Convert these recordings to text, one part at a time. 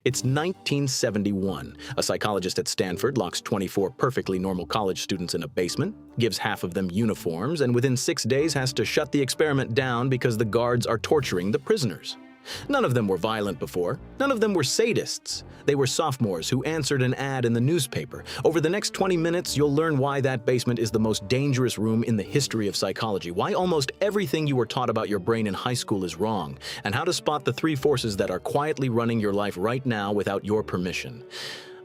It's 1971. A psychologist at Stanford locks 24 perfectly normal college students in a basement, gives half of them uniforms, and within 6 days has to shut the experiment down because the guards are torturing the prisoners. None of them were violent before. None of them were sadists. They were sophomores who answered an ad in the newspaper. Over the next 20 minutes, you'll learn why that basement is the most dangerous room in the history of psychology, why almost everything you were taught about your brain in high school is wrong, and how to spot the three forces that are quietly running your life right now without your permission.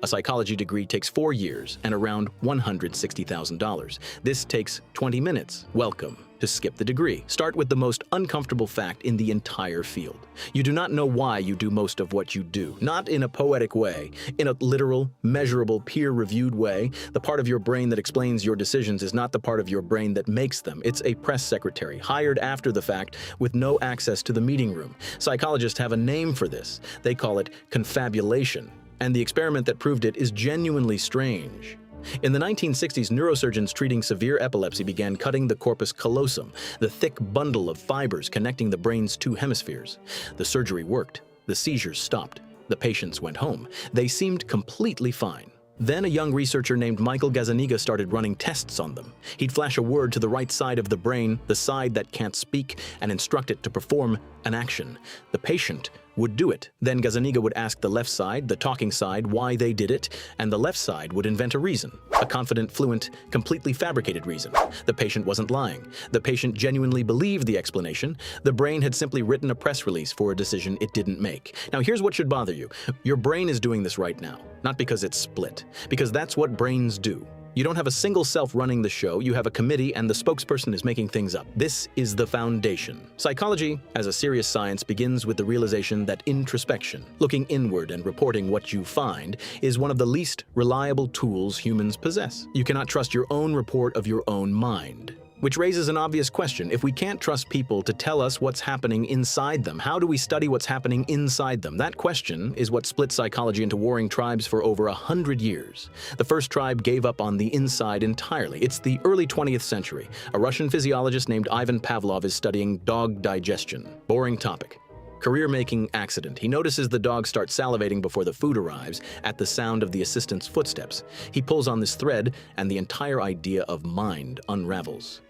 A psychology degree takes 4 years and around $160,000. This takes 20 minutes. Welcome to Skip the Degree. Start with the most uncomfortable fact in the entire field. You do not know why you do most of what you do. Not in a poetic way. In a literal, measurable, peer-reviewed way, the part of your brain that explains your decisions is not the part of your brain that makes them. It's a press secretary, hired after the fact, with no access to the meeting room. Psychologists have a name for this. They call it confabulation. And the experiment that proved it is genuinely strange. In the 1960s, neurosurgeons treating severe epilepsy began cutting the corpus callosum, the thick bundle of fibers connecting the brain's two hemispheres. The surgery worked. The seizures stopped. The patients went home. They seemed completely fine. Then a young researcher named Michael Gazzaniga started running tests on them. He'd flash a word to the right side of the brain, the side that can't speak, and instruct it to perform an action. The patient would do it. Then Gazzaniga would ask the left side, the talking side, why they did it, and the left side would invent a reason. A confident, fluent, completely fabricated reason. The patient wasn't lying. The patient genuinely believed the explanation. The brain had simply written a press release for a decision it didn't make. Now here's what should bother you. Your brain is doing this right now, not because it's split, because that's what brains do. You don't have a single self running the show, you have a committee and the spokesperson is making things up. This is the foundation. Psychology, as a serious science, begins with the realization that introspection, looking inward and reporting what you find, is one of the least reliable tools humans possess. You cannot trust your own report of your own mind. Which raises an obvious question. If we can't trust people to tell us what's happening inside them, how do we study what's happening inside them? That question is what split psychology into warring tribes for over 100 years. The first tribe gave up on the inside entirely. It's the early 20th century. A Russian physiologist named Ivan Pavlov is studying dog digestion. Boring topic. Career-making accident. He notices the dog start salivating before the food arrives at the sound of the assistant's footsteps. He pulls on this thread, and the entire idea of mind unravels.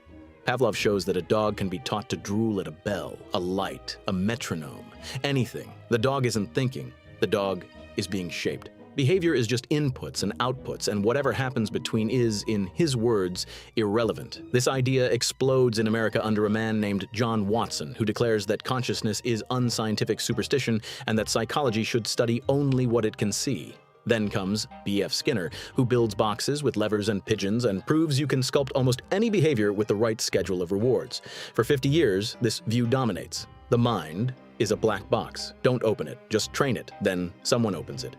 Pavlov shows that a dog can be taught to drool at a bell, a light, a metronome, anything. The dog isn't thinking. The dog is being shaped. Behavior is just inputs and outputs, and whatever happens between is, in his words, irrelevant. This idea explodes in America under a man named John Watson, who declares that consciousness is unscientific superstition and that psychology should study only what it can see. Then comes B.F. Skinner, who builds boxes with levers and pigeons and proves you can sculpt almost any behavior with the right schedule of rewards. For 50 years, this view dominates. The mind is a black box. Don't open it, just train it, then someone opens it.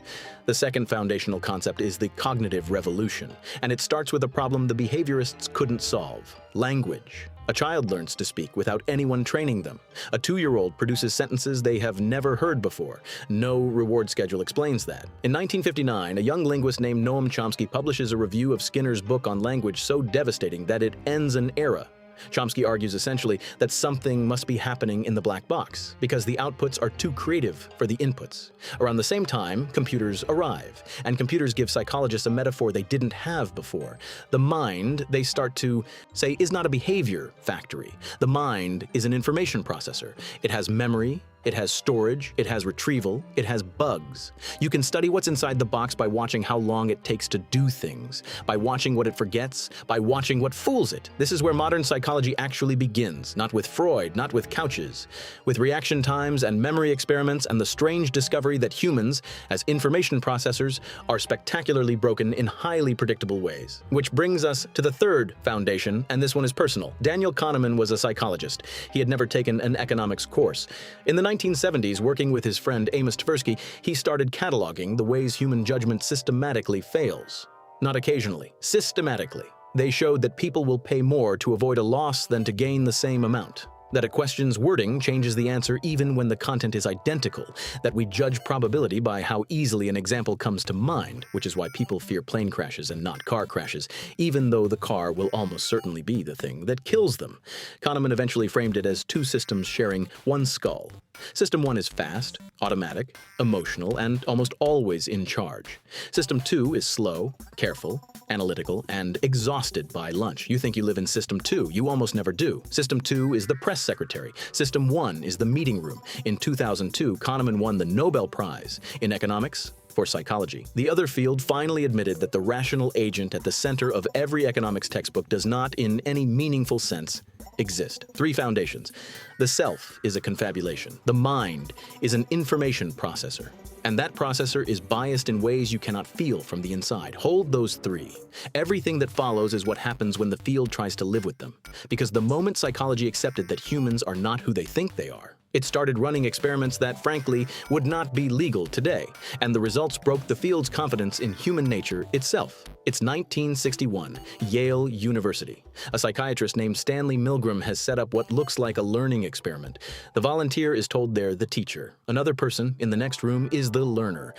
The second foundational concept is the cognitive revolution, and it starts with a problem the behaviorists couldn't solve: language. A child learns to speak without anyone training them. A 2-year-old produces sentences they have never heard before. No reward schedule explains that. In 1959, a young linguist named Noam Chomsky publishes a review of Skinner's book on language so devastating that it ends an era. Chomsky argues essentially that something must be happening in the black box because the outputs are too creative for the inputs. Around the same time, computers arrive, and computers give psychologists a metaphor they didn't have before. The mind, they start to say, is not a behavior factory. The mind is an information processor. It has memory, it has storage, it has retrieval, it has bugs. You can study what's inside the box by watching how long it takes to do things, by watching what it forgets, by watching what fools it. This is where modern psychology actually begins, not with Freud, not with couches, with reaction times and memory experiments and the strange discovery that humans, as information processors, are spectacularly broken in highly predictable ways. Which brings us to the third foundation, and this one is personal. Daniel Kahneman was a psychologist. He had never taken an economics course. In the 1970s, working with his friend Amos Tversky, he started cataloging the ways human judgment systematically fails. Not occasionally, systematically. They showed that people will pay more to avoid a loss than to gain the same amount. that a question's wording changes the answer even when the content is identical, that we judge probability by how easily an example comes to mind, which is why people fear plane crashes and not car crashes, even though the car will almost certainly be the thing that kills them. Kahneman eventually framed it as two systems sharing one skull. System 1 is fast, automatic, emotional, and almost always in charge. System 2 is slow, careful, analytical, and exhausted by lunch. You think you live in System 2, you almost never do. System 2 is the press secretary. System 1 is the meeting room. In 2002, Kahneman won the Nobel Prize in economics for psychology. The other field finally admitted that the rational agent at the center of every economics textbook does not, in any meaningful sense, exist. 3 foundations. The self is a confabulation. The mind is an information processor. And that processor is biased in ways you cannot feel from the inside. Hold those 3. Everything that follows is what happens when the field tries to live with them. Because the moment psychology accepted that humans are not who they think they are, it started running experiments that, frankly, would not be legal today, and the results broke the field's confidence in human nature itself. It's 1961, Yale University. A psychiatrist named Stanley Milgram has set up what looks like a learning experiment. The volunteer is told they're the teacher. Another person in the next room is the learner.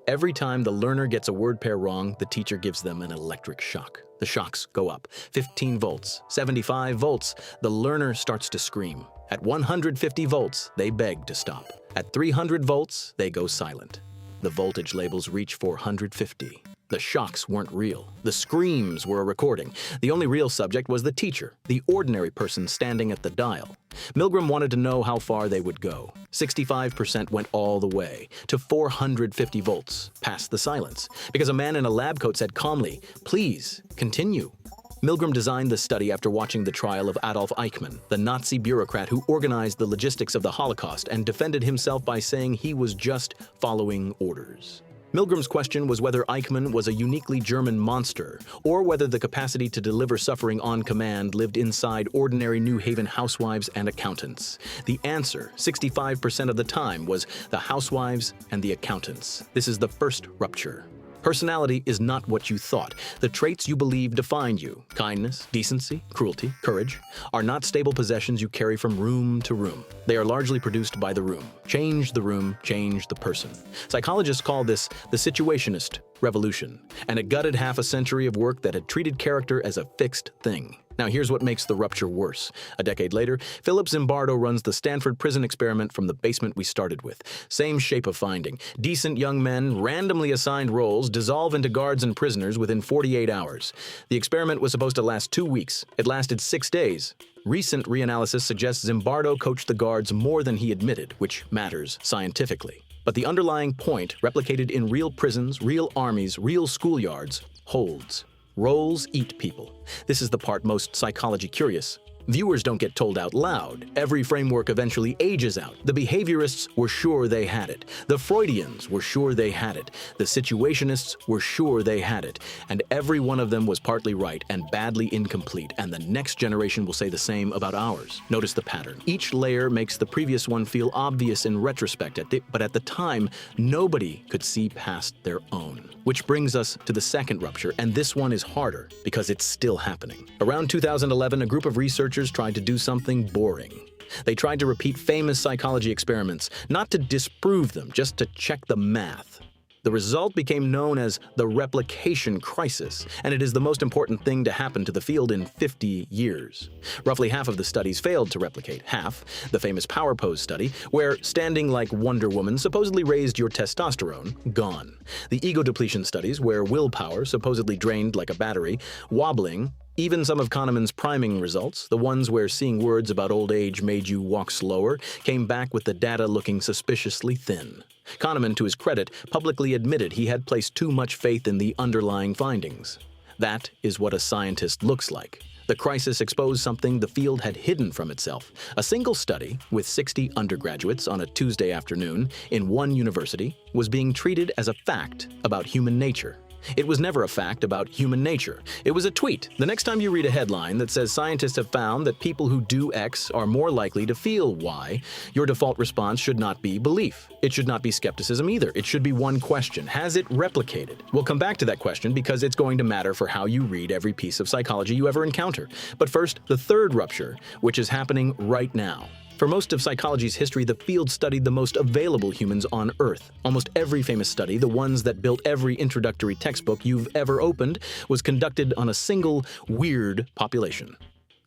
Every time the learner gets a word pair wrong, the teacher gives them an electric shock. The shocks go up. 15 volts, 75 volts. The learner starts to scream. At 150 volts, they beg to stop. At 300 volts, they go silent. The voltage labels reach 450. The shocks weren't real. The screams were a recording. The only real subject was the teacher, the ordinary person standing at the dial. Milgram wanted to know how far they would go. 65% went all the way, to 450 volts, past the silence, because a man in a lab coat said calmly, "Please, continue." Milgram designed the study after watching the trial of Adolf Eichmann, the Nazi bureaucrat who organized the logistics of the Holocaust and defended himself by saying he was just following orders. Milgram's question was whether Eichmann was a uniquely German monster, or whether the capacity to deliver suffering on command lived inside ordinary New Haven housewives and accountants. The answer, 65% of the time, was the housewives and the accountants. This is the first rupture. Personality is not what you thought. The traits you believe define you, kindness, decency, cruelty, courage, are not stable possessions you carry from room to room. They are largely produced by the room. Change the room, change the person. Psychologists call this the situationist revolution, and it gutted half a century of work that had treated character as a fixed thing. Now here's what makes the rupture worse. A decade later, Philip Zimbardo runs the Stanford prison experiment from the basement we started with. Same shape of finding. Decent young men, randomly assigned roles, dissolve into guards and prisoners within 48 hours. The experiment was supposed to last 2 weeks. It lasted 6 days. Recent reanalysis suggests Zimbardo coached the guards more than he admitted, which matters scientifically. But the underlying point, replicated in real prisons, real armies, real schoolyards, holds. Roles eat people. This is the part most psychology curious. Viewers don't get told out loud. Every framework eventually ages out. The behaviorists were sure they had it. The Freudians were sure they had it. The situationists were sure they had it. And every one of them was partly right and badly incomplete, and the next generation will say the same about ours. Notice the pattern. Each layer makes the previous one feel obvious in retrospect, but at the time, nobody could see past their own. Which brings us to the second rupture, and this one is harder because it's still happening. Around 2011, a group of researchers tried to do something boring. They tried to repeat famous psychology experiments, not to disprove them, just to check the math. The result became known as the replication crisis, and it is the most important thing to happen to the field in 50 years. Roughly half of the studies failed to replicate. Half, the famous power pose study, where standing like Wonder Woman supposedly raised your testosterone, gone. The ego depletion studies, where willpower supposedly drained like a battery, wobbling. Even some of Kahneman's priming results, the ones where seeing words about old age made you walk slower, came back with the data looking suspiciously thin. Kahneman, to his credit, publicly admitted he had placed too much faith in the underlying findings. That is what a scientist looks like. The crisis exposed something the field had hidden from itself. A single study, with 60 undergraduates on a Tuesday afternoon in one university, was being treated as a fact about human nature. It was never a fact about human nature. It was a tweet. The next time you read a headline that says scientists have found that people who do X are more likely to feel Y, your default response should not be belief. It should not be skepticism either. It should be one question. Has it replicated? We'll come back to that question because it's going to matter for how you read every piece of psychology you ever encounter. But first, the third rupture, which is happening right now. For most of psychology's history, the field studied the most available humans on Earth. Almost every famous study, the ones that built every introductory textbook you've ever opened, was conducted on a single, weird population.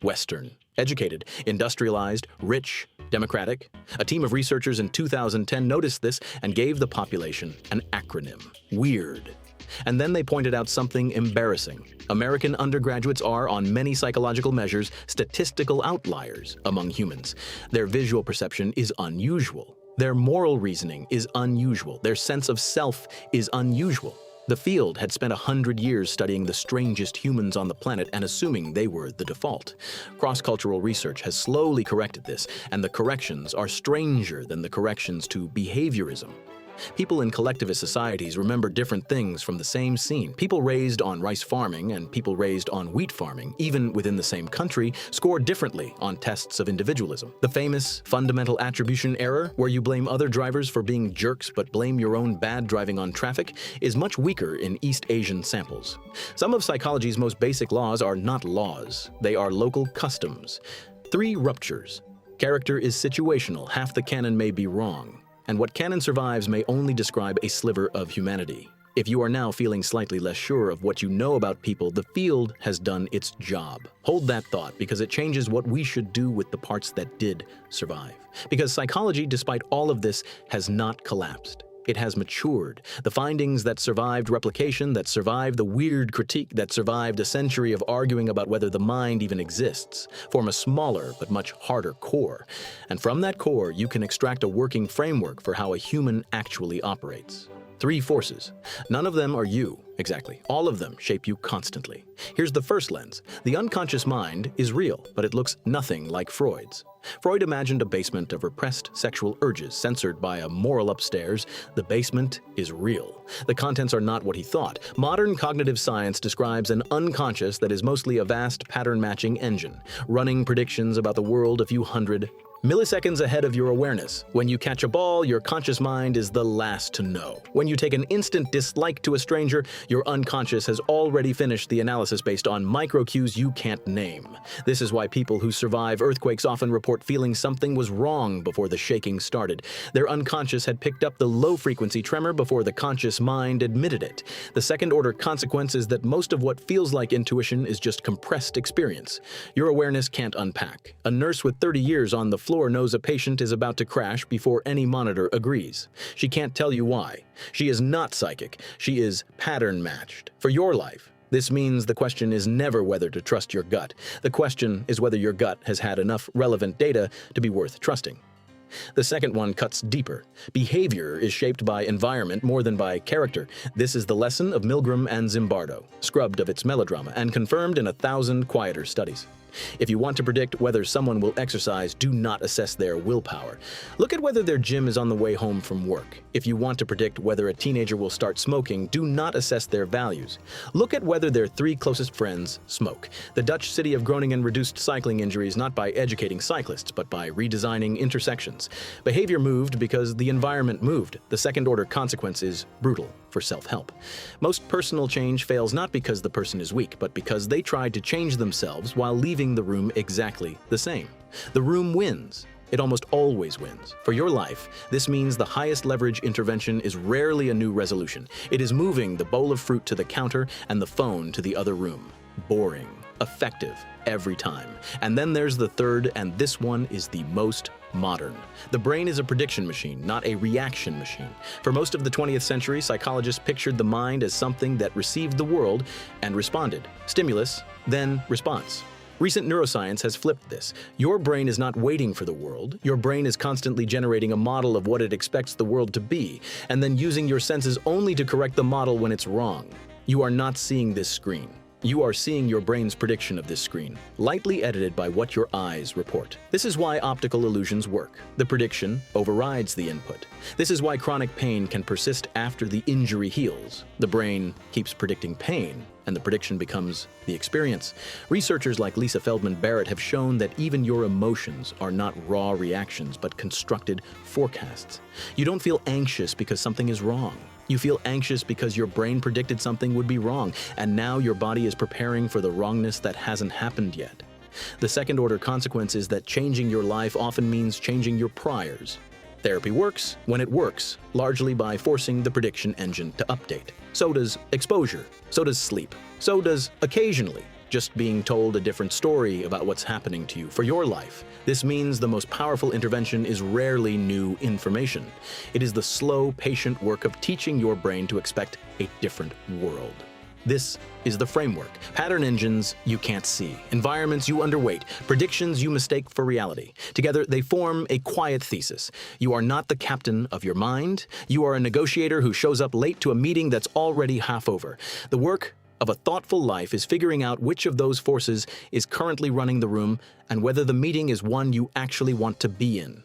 Western, educated, industrialized, rich, democratic. A team of researchers in 2010 noticed this and gave the population an acronym, WEIRD. And then they pointed out something embarrassing. American undergraduates are, on many psychological measures, statistical outliers among humans. Their visual perception is unusual. Their moral reasoning is unusual. Their sense of self is unusual. The field had spent 100 years studying the strangest humans on the planet and assuming they were the default. Cross-cultural research has slowly corrected this, and the corrections are stranger than the corrections to behaviorism. People in collectivist societies remember different things from the same scene. People raised on rice farming and people raised on wheat farming, even within the same country, score differently on tests of individualism. The famous fundamental attribution error, where you blame other drivers for being jerks but blame your own bad driving on traffic, is much weaker in East Asian samples. Some of psychology's most basic laws are not laws. They are local customs. 3 ruptures. Character is situational. Half the canon may be wrong. And what canon survives may only describe a sliver of humanity. If you are now feeling slightly less sure of what you know about people, the field has done its job. Hold that thought, because it changes what we should do with the parts that did survive. Because psychology, despite all of this, has not collapsed. It has matured. The findings that survived replication, that survived the weird critique, that survived a century of arguing about whether the mind even exists, form a smaller but much harder core. And from that core, you can extract a working framework for how a human actually operates. 3 forces. None of them are you, exactly. All of them shape you constantly. Here's the first lens. The unconscious mind is real, but it looks nothing like Freud's. Freud imagined a basement of repressed sexual urges censored by a moral upstairs. The basement is real. The contents are not what he thought. Modern cognitive science describes an unconscious that is mostly a vast pattern-matching engine, running predictions about the world a few hundred milliseconds ahead of your awareness. When you catch a ball, your conscious mind is the last to know. When you take an instant dislike to a stranger, your unconscious has already finished the analysis based on micro-cues you can't name. This is why people who survive earthquakes often report feeling something was wrong before the shaking started. Their unconscious had picked up the low-frequency tremor before the conscious mind admitted it. The second-order consequence is that most of what feels like intuition is just compressed experience. Your awareness can't unpack. A nurse with 30 years on the floor knows a patient is about to crash before any monitor agrees. She can't tell you why. She is not psychic. She is pattern-matched. For your life, this means the question is never whether to trust your gut. The question is whether your gut has had enough relevant data to be worth trusting. The second one cuts deeper. Behavior is shaped by environment more than by character. This is the lesson of Milgram and Zimbardo, scrubbed of its melodrama and confirmed in 1,000 quieter studies. If you want to predict whether someone will exercise, do not assess their willpower. Look at whether their gym is on the way home from work. If you want to predict whether a teenager will start smoking, do not assess their values. Look at whether their 3 closest friends smoke. The Dutch city of Groningen reduced cycling injuries not by educating cyclists, but by redesigning intersections. Behavior moved because the environment moved. The second-order consequence is brutal for self-help. Most personal change fails not because the person is weak, but because they tried to change themselves while leaving the room exactly the same. The room wins. It almost always wins. For your life, this means the highest leverage intervention is rarely a new resolution. It is moving the bowl of fruit to the counter and the phone to the other room. Boring. Effective. Every time. And then there's the third, and this one is the most modern. The brain is a prediction machine, not a reaction machine. For most of the 20th century, psychologists pictured the mind as something that received the world and responded. Stimulus, then response. Recent neuroscience has flipped this. Your brain is not waiting for the world. Your brain is constantly generating a model of what it expects the world to be, and then using your senses only to correct the model when it's wrong. You are not seeing this screen. You are seeing your brain's prediction of this screen, lightly edited by what your eyes report. This is why optical illusions work. The prediction overrides the input. This is why chronic pain can persist after the injury heals. The brain keeps predicting pain, and the prediction becomes the experience. Researchers like Lisa Feldman Barrett have shown that even your emotions are not raw reactions, but constructed forecasts. You don't feel anxious because something is wrong. You feel anxious because your brain predicted something would be wrong, and now your body is preparing for the wrongness that hasn't happened yet. The second-order consequence is that changing your life often means changing your priors. Therapy works when it works, largely by forcing the prediction engine to update. So does exposure. So does sleep. So does occasionally just being told a different story about what's happening to you for your life. This means the most powerful intervention is rarely new information. It is the slow, patient work of teaching your brain to expect a different world. This is the framework. Pattern engines you can't see, environments you underweight, predictions you mistake for reality. Together, they form a quiet thesis. You are not the captain of your mind. You are a negotiator who shows up late to a meeting that's already half over. The work of a thoughtful life is figuring out which of those forces is currently running the room and whether the meeting is one you actually want to be in.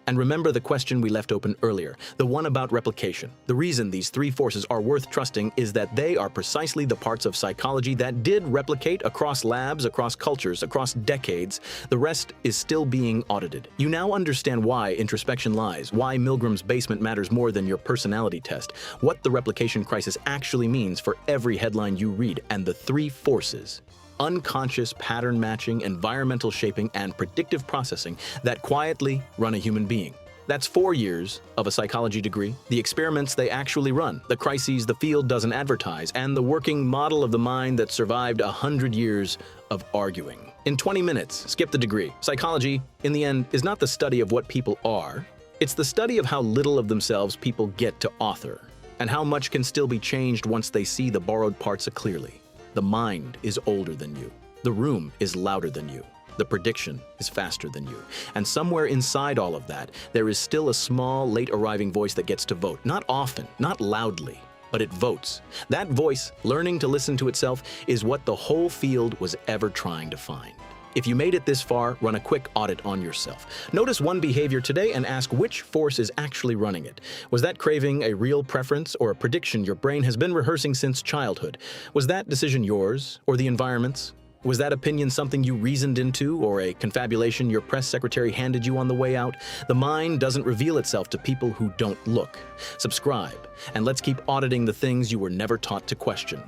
And remember the question we left open earlier, the one about replication. The reason these three forces are worth trusting is that they are precisely the parts of psychology that did replicate across labs, across cultures, across decades. The rest is still being audited. You now understand why introspection lies, why Milgram's basement matters more than your personality test, what the replication crisis actually means for every headline you read, and the three forces: unconscious pattern matching, environmental shaping, and predictive processing that quietly run a human being. That's 4 years of a psychology degree, the experiments they actually run, the crises the field doesn't advertise, and the working model of the mind that survived 100 years of arguing. In 20 minutes, skip the degree. Psychology, in the end, is not the study of what people are. It's the study of how little of themselves people get to author, and how much can still be changed once they see the borrowed parts clearly. The mind is older than you. The room is louder than you. The prediction is faster than you. And somewhere inside all of that, there is still a small, late-arriving voice that gets to vote. Not often, not loudly, but it votes. That voice, learning to listen to itself, is what the whole field was ever trying to find. If you made it this far, run a quick audit on yourself. Notice one behavior today and ask which force is actually running it. Was that craving a real preference or a prediction your brain has been rehearsing since childhood? Was that decision yours or the environment's? Was that opinion something you reasoned into or a confabulation your press secretary handed you on the way out? The mind doesn't reveal itself to people who don't look. Subscribe, and let's keep auditing the things you were never taught to question.